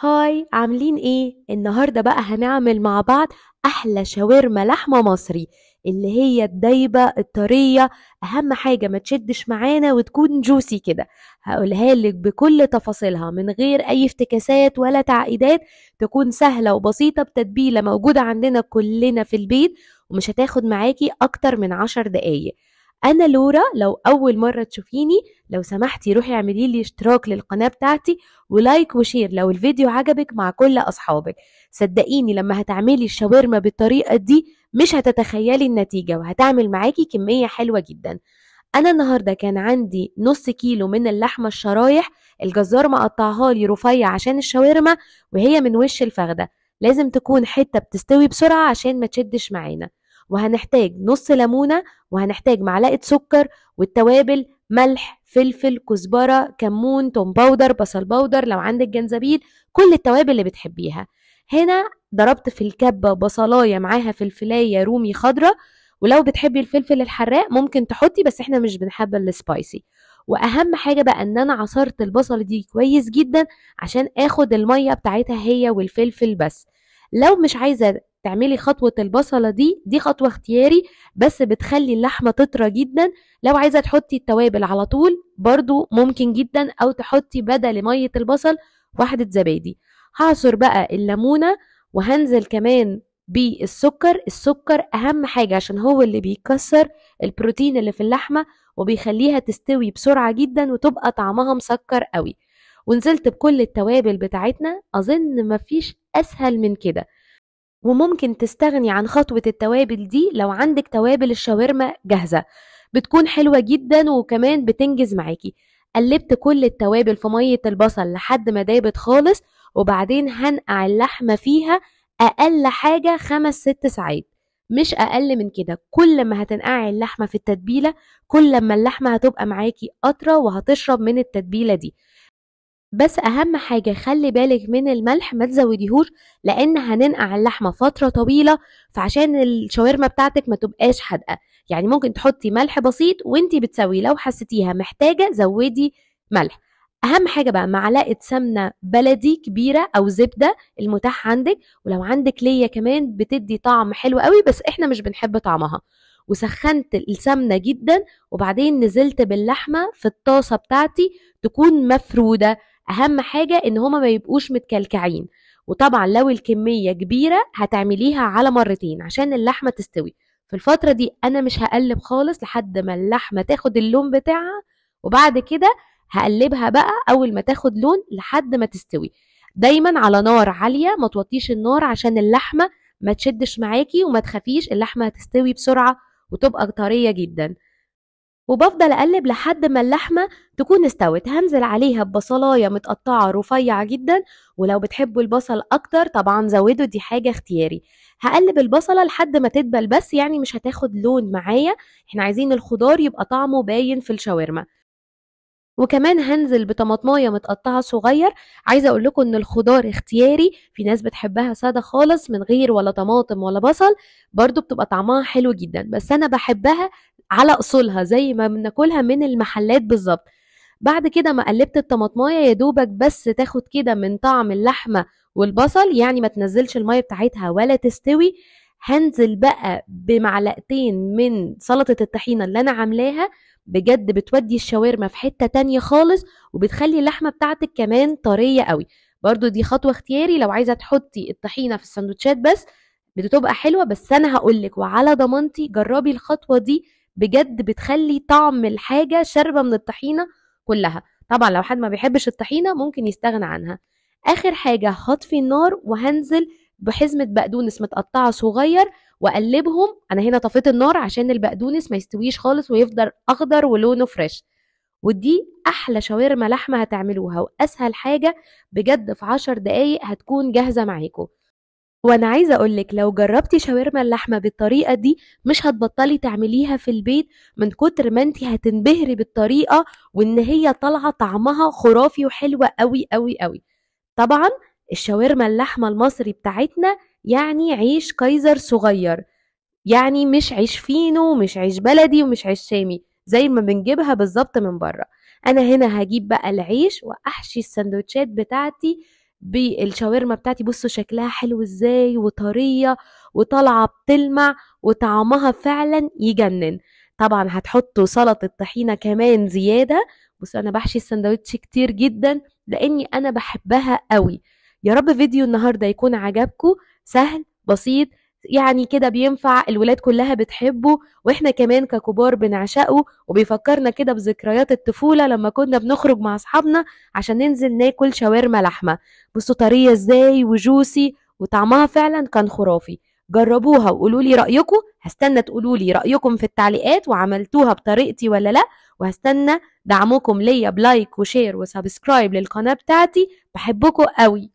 هاي، عاملين ايه؟ النهاردة بقى هنعمل مع بعض احلى شاورما لحمة مصري، اللي هي الدايبة الطرية. اهم حاجة ما تشدش معانا وتكون جوسي كده. هقولها لك بكل تفاصيلها من غير اي افتكاسات ولا تعقيدات، تكون سهلة وبسيطة بتتبيلة موجودة عندنا كلنا في البيت، ومش هتاخد معاكي اكتر من 10 دقايق. انا لورا. لو اول مرة تشوفيني، لو سمحتي روحي اعملي لي اشتراك للقناة بتاعتي ولايك وشير لو الفيديو عجبك مع كل أصحابك. صدقيني لما هتعملي الشاورما بالطريقة دي مش هتتخيلي النتيجة، وهتعمل معاكي كمية حلوة جدا. أنا النهاردة كان عندي نص كيلو من اللحمة الشرايح، الجزار مقطعها لي رفيع عشان الشاورما، وهي من وش الفخدة. لازم تكون حتة بتستوي بسرعة عشان ما تشدش معانا. وهنحتاج نص ليمونة، وهنحتاج معلقة سكر، والتوابل ملح فلفل كزبرة كمون توم باودر بصل باودر لو عندك جنزبيل، كل التوابل اللي بتحبيها. هنا ضربت في الكبة بصلاية معاها فلفلاية رومي خضرة، ولو بتحبي الفلفل الحراق ممكن تحطي، بس احنا مش بنحب السبايسي. واهم حاجة بقى ان انا عصرت البصل دي كويس جدا عشان اخد المية بتاعتها هي والفلفل بس. لو مش عايزة تعملي خطوة البصلة دي خطوة اختياري، بس بتخلي اللحمة تطرى جدا. لو عايزة تحطي التوابل على طول برضو ممكن جدا، او تحطي بدل مية البصل واحدة زبادي. هعصر بقى الليمونة، وهنزل كمان بالسكر. السكر اهم حاجة عشان هو اللي بيكسر البروتين اللي في اللحمة، وبيخليها تستوي بسرعة جدا وتبقى طعمها مسكر قوي. ونزلت بكل التوابل بتاعتنا، اظن مفيش اسهل من كده. وممكن تستغني عن خطوة التوابل دي لو عندك توابل الشاورما جاهزة، بتكون حلوة جدا وكمان بتنجز معاكي. قلبت كل التوابل في مية البصل لحد ما دابت خالص، وبعدين هنقع اللحمة فيها أقل حاجة 5 6 ساعات، مش أقل من كده. كل ما هتنقعي اللحمة في التتبيلة، كل ما اللحمة هتبقى معاكي أطرى وهتشرب من التتبيلة دي. بس اهم حاجة خلي بالك من الملح، ما تزوديهوش، لان هننقع اللحمة فترة طويلة، فعشان الشاورما بتاعتك ما تبقاش حادقة. يعني ممكن تحطي ملح بسيط وانتي بتسوي، لو حسيتيها محتاجة زودي ملح. اهم حاجة بقى معلقة سمنة بلدي كبيرة او زبدة المتاح عندك، ولو عندك ليا كمان بتدي طعم حلو قوي، بس احنا مش بنحب طعمها. وسخنت السمنة جدا، وبعدين نزلت باللحمة في الطاسة بتاعتي تكون مفرودة. اهم حاجة ان هما ما يبقوش متكلكعين. وطبعا لو الكمية كبيرة هتعمليها على مرتين عشان اللحمة تستوي. في الفترة دي انا مش هقلب خالص لحد ما اللحمة تاخد اللون بتاعها، وبعد كده هقلبها بقى اول ما تاخد لون لحد ما تستوي. دايما على نار عالية، ما توطيش النار عشان اللحمة ما تشدش معاكي، وما تخافيش اللحمة هتستوي بسرعة وتبقى طرية جدا. وبفضل اقلب لحد ما اللحمه تكون استوت. هنزل عليها ببصلايه متقطعه رفيع جدا، ولو بتحبوا البصل اكتر طبعا زودوا، دي حاجه اختياري. هقلب البصله لحد ما تدبل، بس يعني مش هتاخد لون معايا، احنا عايزين الخضار يبقى طعمه باين في الشاورما. وكمان هنزل بطماطمايه متقطعه صغير. عايزه اقول لكم ان الخضار اختياري، في ناس بتحبها ساده خالص من غير ولا طماطم ولا بصل، برضو بتبقى طعمها حلو جدا، بس انا بحبها على اصولها زي ما بناكلها من المحلات بالظبط. بعد كده ما قلبت الطماطمايه يا دوبك بس تاخد كده من طعم اللحمه والبصل، يعني ما تنزلش الميه بتاعتها ولا تستوي. هنزل بقى بمعلقتين من سلطه الطحينه اللي انا عاملاها، بجد بتودي الشاورما في حتة تانية خالص، وبتخلي اللحمة بتاعتك كمان طرية قوي. برضو دي خطوة اختياري، لو عايزة تحطي الطحينة في السندوتشات بس بتبقى حلوة، بس انا هقولك وعلى ضمانتي جربي الخطوة دي، بجد بتخلي طعم الحاجة شاربة من الطحينة كلها. طبعا لو حد ما بيحبش الطحينة ممكن يستغنى عنها. اخر حاجة هطفي النار، وهنزل بحزمة بقدونس متقطعة صغير واقلبهم. انا هنا طفيت النار عشان البقدونس ما يستويش خالص ويفضل اخضر ولونه فريش. ودي احلى شاورما لحمه هتعملوها، واسهل حاجه، بجد في 10 دقايق هتكون جاهزه معاكم. وانا عايزه اقولك لو جربتي شاورما اللحمه بالطريقه دي مش هتبطلي تعمليها في البيت، من كتر ما انتي هتنبهري بالطريقه، وان هي طالعه طعمها خرافي وحلوه قوي قوي قوي. طبعا الشاورما اللحمه المصري بتاعتنا يعني عيش كايزر صغير، يعني مش عيش فينو ومش عيش بلدي ومش عيش شامي زي ما بنجيبها بالظبط من بره. انا هنا هجيب بقى العيش واحشي السندوتشات بتاعتي بالشاورما بتاعتي. بصوا شكلها حلو ازاي وطرية وطالعة بتلمع وطعمها فعلا يجنن. طبعا هتحطوا سلطة طحينة كمان زيادة. بصوا انا بحشي السندوتش كتير جدا لاني انا بحبها قوي. يا رب فيديو النهاردة يكون عجبكم، سهل بسيط يعني كده، بينفع الولاد كلها بتحبه واحنا كمان ككبار بنعشقه، وبيفكرنا كده بذكريات الطفولة لما كنا بنخرج مع اصحابنا عشان ننزل ناكل شاورما لحمة. بصوا طرية ازاي وجوسي وطعمها فعلا كان خرافي. جربوها وقولوا لي رأيكم، هستنى تقولوا لي رأيكم في التعليقات وعملتوها بطريقتي ولا لا، وهستنى دعمكم ليا بلايك وشير وسبسكرايب للقناة بتاعتي. بحبكم قوي.